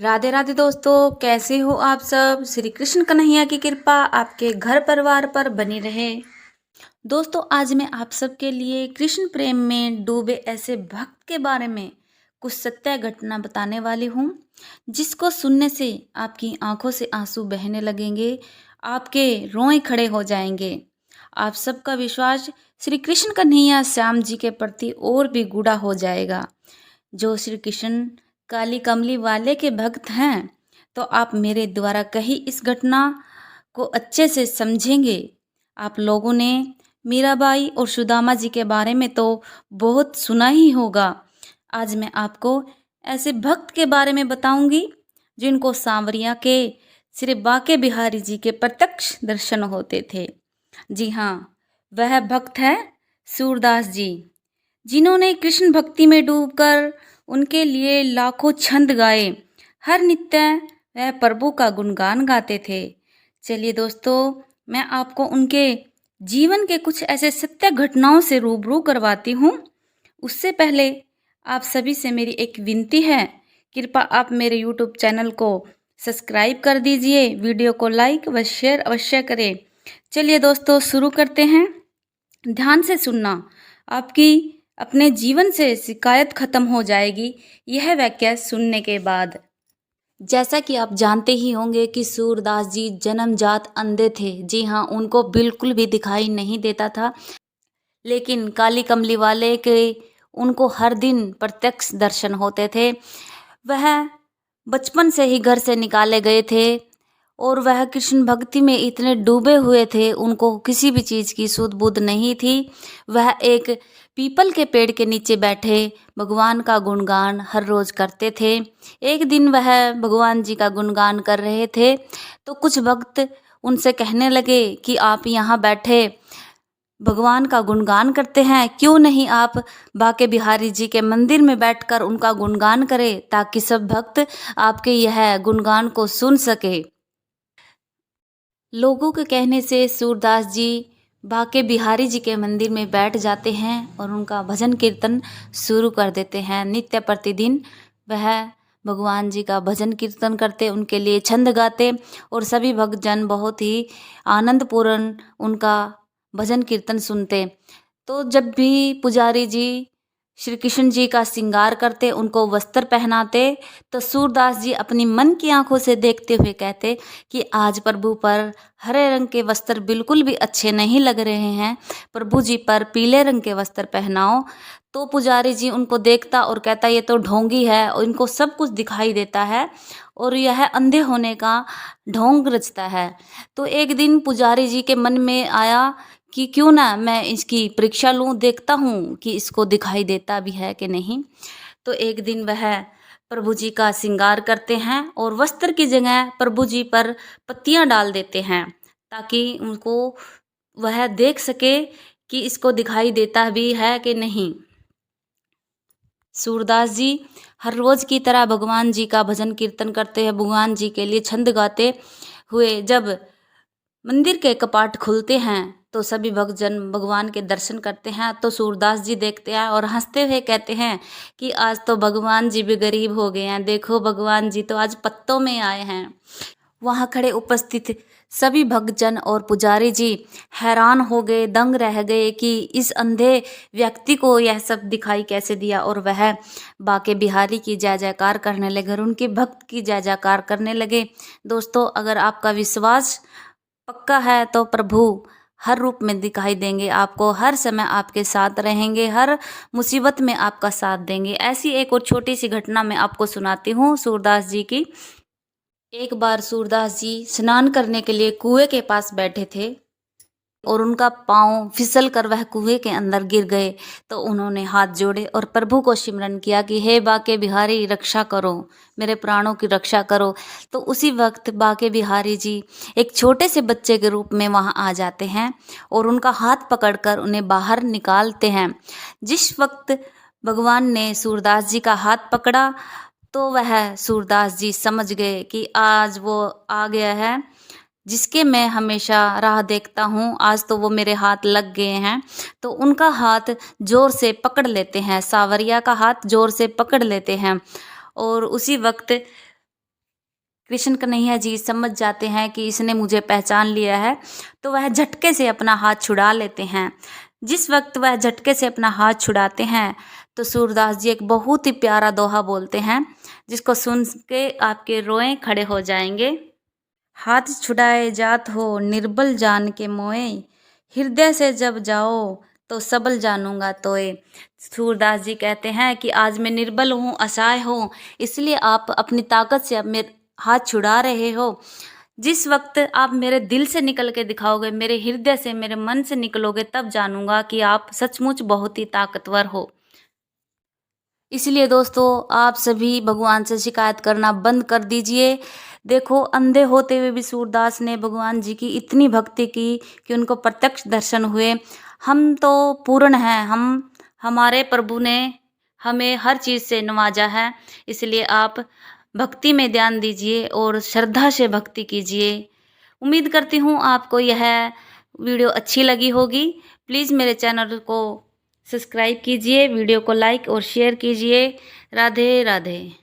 राधे राधे दोस्तों, कैसे हो आप सब। श्री कृष्ण कन्हैया की कृपा आपके घर परिवार पर बनी रहे। दोस्तों, आज मैं आप सबके लिए कृष्ण प्रेम में डूबे ऐसे भक्त के बारे में कुछ सत्य घटना बताने वाली हूँ, जिसको सुनने से आपकी आंखों से आंसू बहने लगेंगे, आपके रोए खड़े हो जाएंगे। आप सबका विश्वास श्री कृष्ण कन्हैया श्याम जी के प्रति और भी गूढ़ा हो जाएगा। जो श्री कृष्ण काली कमली वाले के भक्त हैं, तो आप मेरे द्वारा कही इस घटना को अच्छे से समझेंगे। आप लोगों ने मीराबाई और सुदामा जी के बारे में तो बहुत सुना ही होगा। आज मैं आपको ऐसे भक्त के बारे में बताऊंगी जिनको सांवरिया के श्री बाके बिहारी जी के प्रत्यक्ष दर्शन होते थे। जी हाँ, वह भक्त है सूरदास जी, जिन्होंने कृष्ण भक्ति में डूबकर उनके लिए लाखों छंद गाए। हर नित्य वह प्रभु का गुणगान गाते थे। चलिए दोस्तों, मैं आपको उनके जीवन के कुछ ऐसे सत्य घटनाओं से रूबरू करवाती हूँ। उससे पहले आप सभी से मेरी एक विनती है, कृपया आप मेरे यूट्यूब चैनल को सब्सक्राइब कर दीजिए, वीडियो को लाइक व शेयर अवश्य करें। चलिए दोस्तों, शुरू करते हैं। ध्यान से सुनना, आपकी अपने जीवन से शिकायत खत्म हो जाएगी यह वाक्य सुनने के बाद। जैसा कि आप जानते ही होंगे कि सूरदास जी जन्मजात अंधे थे। जी हाँ, उनको बिल्कुल भी दिखाई नहीं देता था, लेकिन काली कमली वाले के उनको हर दिन प्रत्यक्ष दर्शन होते थे। वह बचपन से ही घर से निकाले गए थे और वह कृष्ण भक्ति में इतने डूबे हुए थे, उनको किसी भी चीज़ की सुध बुध नहीं थी। वह एक पीपल के पेड़ के नीचे बैठे भगवान का गुणगान हर रोज़ करते थे। एक दिन वह भगवान जी का गुणगान कर रहे थे, तो कुछ भक्त उनसे कहने लगे कि आप यहाँ बैठे भगवान का गुणगान करते हैं, क्यों नहीं आप बाके बिहारी जी के मंदिर में बैठकर उनका गुणगान करें, ताकि सब भक्त आपके यह गुणगान को सुन सके। लोगों के कहने से सूरदास जी बाके बिहारी जी के मंदिर में बैठ जाते हैं और उनका भजन कीर्तन शुरू कर देते हैं। नित्य प्रतिदिन वह भगवान जी का भजन कीर्तन करते, उनके लिए छंद गाते और सभी भक्तजन बहुत ही आनंदपूर्ण उनका भजन कीर्तन सुनते। तो जब भी पुजारी जी श्री कृष्ण जी का श्रृंगार करते, उनको वस्त्र पहनाते, तो सूरदास जी अपनी मन की आंखों से देखते हुए कहते कि आज प्रभु पर हरे रंग के वस्त्र बिल्कुल भी अच्छे नहीं लग रहे हैं, प्रभु जी पर पीले रंग के वस्त्र पहनाओ। तो पुजारी जी उनको देखता और कहता ये तो ढोंगी है और इनको सब कुछ दिखाई देता है और यह अंधे होने का ढोंग रचता है। तो एक दिन पुजारी जी के मन में आया कि क्यों ना मैं इसकी परीक्षा लूँ, देखता हूँ कि इसको दिखाई देता भी है कि नहीं। तो एक दिन वह प्रभु जी का श्रृंगार करते हैं और वस्त्र की जगह प्रभु जी पर पत्तियां डाल देते हैं, ताकि उनको वह देख सके कि इसको दिखाई देता भी है कि नहीं। सूरदास जी हर रोज की तरह भगवान जी का भजन कीर्तन करते हैं, भगवान जी के लिए छंद गाते हुए जब मंदिर के कपाट खुलते हैं तो सभी भक्तजन भगवान के दर्शन करते हैं। तो सूरदास जी देखते हैं और हंसते हुए कहते हैं कि आज तो भगवान जी भी गरीब हो गए हैं, देखो भगवान जी तो आज पत्तों में आए हैं। वहाँ खड़े उपस्थित सभी भक्तजन और पुजारी जी हैरान हो गए, दंग रह गए कि इस अंधे व्यक्ति को यह सब दिखाई कैसे दिया। और वह बाके बिहारी की जय जयकार करने लगे और उनके भक्त की जय जयकार करने लगे। दोस्तों, अगर आपका विश्वास पक्का है तो प्रभु हर रूप में दिखाई देंगे आपको, हर समय आपके साथ रहेंगे, हर मुसीबत में आपका साथ देंगे। ऐसी एक और छोटी सी घटना मैं आपको सुनाती हूँ सूरदास जी की। एक बार सूरदास जी स्नान करने के लिए कुएं के पास बैठे थे और उनका पांव फिसल कर वह कुएं के अंदर गिर गए। तो उन्होंने हाथ जोड़े और प्रभु को सिमरन किया कि हे बाके बिहारी रक्षा करो, मेरे प्राणों की रक्षा करो। तो उसी वक्त बाके बिहारी जी एक छोटे से बच्चे के रूप में वहां आ जाते हैं और उनका हाथ पकड़कर उन्हें बाहर निकालते हैं। जिस वक्त भगवान ने सूरदास जी का हाथ पकड़ा तो वह सूरदास जी समझ गए कि आज वो आ गया है जिसके मैं हमेशा राह देखता हूँ, आज तो वो मेरे हाथ लग गए हैं। तो उनका हाथ जोर से पकड़ लेते हैं, सावरिया का हाथ जोर से पकड़ लेते हैं और उसी वक्त कृष्ण कन्हैया जी समझ जाते हैं कि इसने मुझे पहचान लिया है, तो वह झटके से अपना हाथ छुड़ा लेते हैं। जिस वक्त वह झटके से अपना हाथ छुड़ाते हैं तो सूरदास जी एक बहुत ही प्यारा दोहा बोलते हैं, जिसको सुन के आपके रोए खड़े हो जाएंगे। हाथ छुड़ाए जात हो निर्बल जान के मोए, हृदय से जब जाओ तो सबल जानूंगा तोए। सूरदास जी कहते हैं कि आज मैं निर्बल हूँ, असहाय हूँ, इसलिए आप अपनी ताकत से अब मेरे हाथ छुड़ा रहे हो। जिस वक्त आप मेरे दिल से निकल के दिखाओगे, मेरे हृदय से, मेरे मन से निकलोगे, तब जानूंगा कि आप सचमुच बहुत ही ताकतवर हो। इसलिए दोस्तों, आप सभी भगवान से शिकायत करना बंद कर दीजिए। देखो, अंधे होते हुए भी सूरदास ने भगवान जी की इतनी भक्ति की कि उनको प्रत्यक्ष दर्शन हुए। हम तो पूर्ण हैं, हमारे प्रभु ने हमें हर चीज़ से नवाजा है। इसलिए आप भक्ति में ध्यान दीजिए और श्रद्धा से भक्ति कीजिए। उम्मीद करती हूँ आपको यह वीडियो अच्छी लगी होगी। प्लीज़ मेरे चैनल को सब्सक्राइब कीजिए, वीडियो को लाइक और शेयर कीजिए। राधे राधे।